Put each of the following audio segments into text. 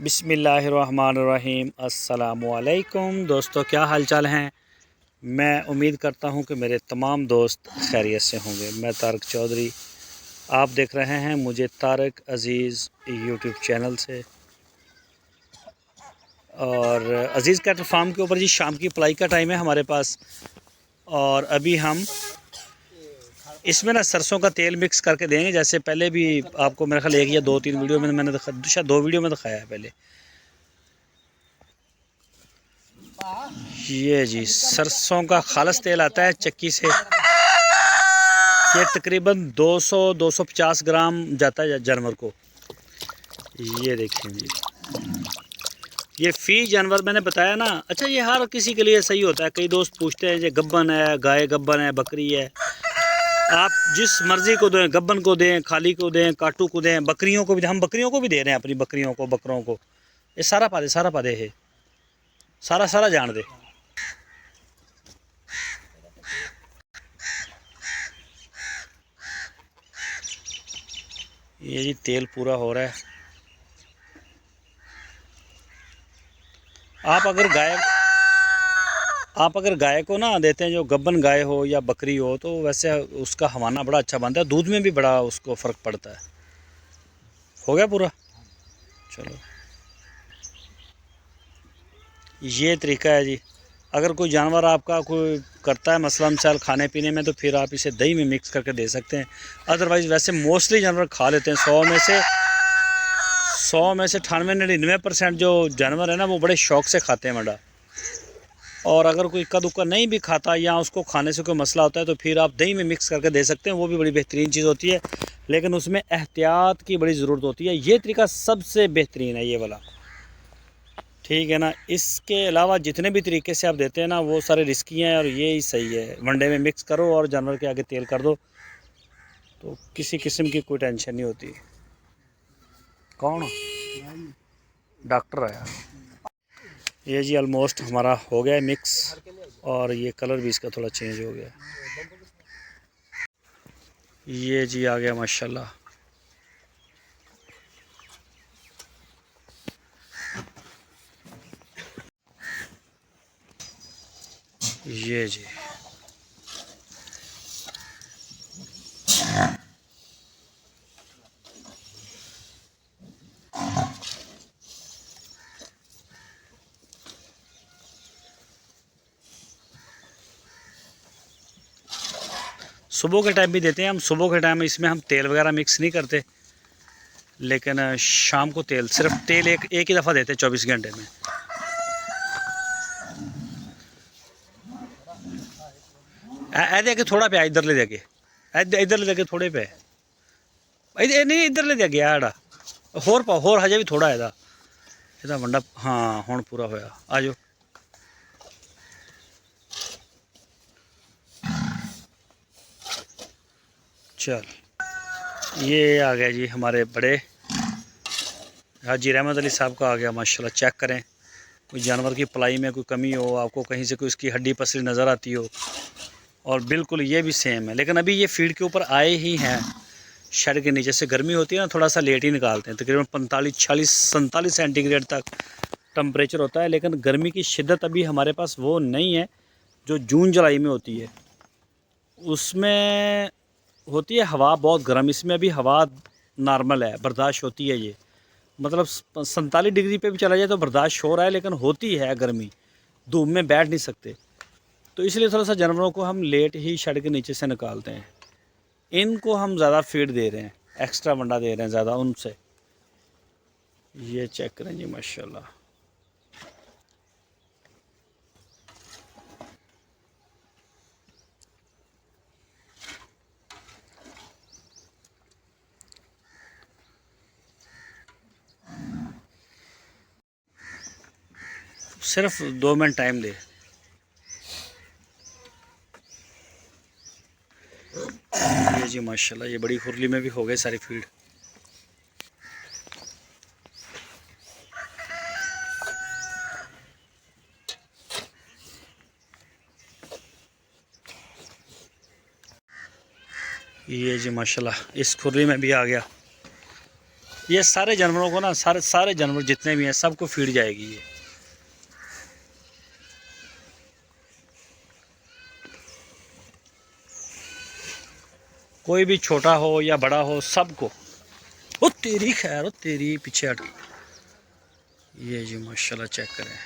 बिस्मिल्लाहिर्रहमानिर्रहीम। अस्सलामुअलैकुम दोस्तों, क्या हाल चाल हैं। मैं उम्मीद करता हूं कि मेरे तमाम दोस्त खैरियत से होंगे। मैं तारक चौधरी, आप देख रहे हैं मुझे तारक अज़ीज़ यूट्यूब चैनल से। और अज़ीज़ कैटल फार्म के ऊपर जी शाम की पलाई का टाइम है हमारे पास। और अभी हम इसमें ना सरसों का तेल मिक्स करके देंगे। जैसे पहले भी आपको मेरे ख्याल 1 या 2-3 वीडियो में मैंने शायद 2 वीडियो में दिखाया है पहले। ये जी सरसों का खालस तेल आता है चक्की से। ये तकरीबन 200-250 ग्राम जाता है जानवर को। ये देखें जी, ये फी जानवर मैंने बताया ना। अच्छा, ये हर किसी के लिए सही होता है। कई दोस्त पूछते हैं ये गब्बन है, गाय गब्बन है, बकरी है। आप जिस मर्ज़ी को दें, गब्बन को दें, खाली को दें, काटू को दें, बकरियों को भी। हम बकरियों को भी दे रहे हैं, अपनी बकरियों को, बकरों को। ये सारा पादे है, सारा सारा जान दे। ये जी तेल पूरा हो रहा है। आप अगर गाय को ना देते हैं, जो गब्बन गाय हो या बकरी हो, तो वैसे उसका हवाना बड़ा अच्छा बनता है, दूध में भी बड़ा उसको फ़र्क पड़ता है। हो गया पूरा। चलो, ये तरीका है जी। अगर कोई जानवर आपका कोई करता है मसला मसाइल खाने पीने में, तो फिर आप इसे दही में मिक्स करके दे सकते हैं। अदरवाइज़ वैसे मोस्टली जानवर खा लेते हैं। 100 में से 98-99% जो जानवर है ना, वो बड़े शौक़ से खाते हैं मंडा। और अगर कोई इक्का दुक्का नहीं भी खाता या उसको खाने से कोई मसला होता है, तो फिर आप दही में मिक्स करके दे सकते हैं। वो भी बड़ी बेहतरीन चीज़ होती है, लेकिन उसमें एहतियात की बड़ी ज़रूरत होती है। ये तरीका सबसे बेहतरीन है, ये वाला, ठीक है ना। इसके अलावा जितने भी तरीके से आप देते हैं ना, वो सारे रिस्की हैं, और ये ही सही है। वनडे में मिक्स करो और जानवर के आगे तेल कर दो, तो किसी किस्म की कोई टेंशन नहीं होती। कौन डॉक्टर आया? ये जी ऑलमोस्ट हमारा हो गया है मिक्स, और ये कलर भी इसका थोड़ा चेंज हो गया। ये जी आ गया माशाल्लाह। ये जी सुबह के टाइम भी देते हैं हम। सुबह के टाइम इसमें हम तेल वगैरह मिक्स नहीं करते, लेकिन शाम को तेल, सिर्फ तेल एक ही दफ़ा देते हैं 24 घंटे में। ऐ दे के थोड़ा पे इधर ले जाके, इधर ले जाके थोड़े पे नहीं, इधर ले जाके आड़ा होर पाओ, होर हजे भी थोड़ा है ਇਹਦਾ वंडा। हाँ हुण पूरा होया। आ जाओ। चल, ये आ गया जी हमारे बड़े हाजी रहमत अली साहब का आ गया माशाल्लाह। चेक करें, कोई जानवर की पलाई में कोई कमी हो, आपको कहीं से कोई उसकी हड्डी पसली नज़र आती हो, और बिल्कुल ये भी सेम है। लेकिन अभी ये फीड के ऊपर आए ही हैं। शेड के नीचे से गर्मी होती है ना, थोड़ा सा लेट ही निकालते हैं। तकरीबन 45, 46, 47 सेंटीग्रेड तक टम्परेचर होता है। लेकिन गर्मी की शिद्दत अभी हमारे पास वो नहीं है जो जून जुलाई में होती है। उसमें होती है हवा बहुत गर्म, इसमें अभी हवा नॉर्मल है, बर्दाश्त होती है। ये मतलब 47 डिग्री पे भी चला जाए तो बर्दाश्त हो रहा है, लेकिन होती है गर्मी, धूप में बैठ नहीं सकते। तो इसलिए थोड़ा सा जानवरों को हम लेट ही शेड के नीचे से निकालते हैं। इनको हम ज़्यादा फीड दे रहे हैं, एक्स्ट्रा वंडा दे रहे हैं ज़्यादा उनसे। ये चेक करें जी माशाल्लाह। सिर्फ 2 मिनट टाइम दे। ये जी माशाल्लाह, ये बड़ी खुरली में भी हो गए सारी फीड। ये जी माशाल्लाह, इस खुरली में भी आ गया। ये सारे जानवरों को ना, सारे जानवर जितने भी हैं सबको फीड जाएगी ये। कोई भी छोटा हो या बड़ा हो सबको। ओ तेरी खैर, ओ तेरी पीछे हट। ये जी माशाल्लाह चेक करें,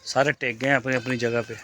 सारे टेक गए अपनी अपनी जगह पे।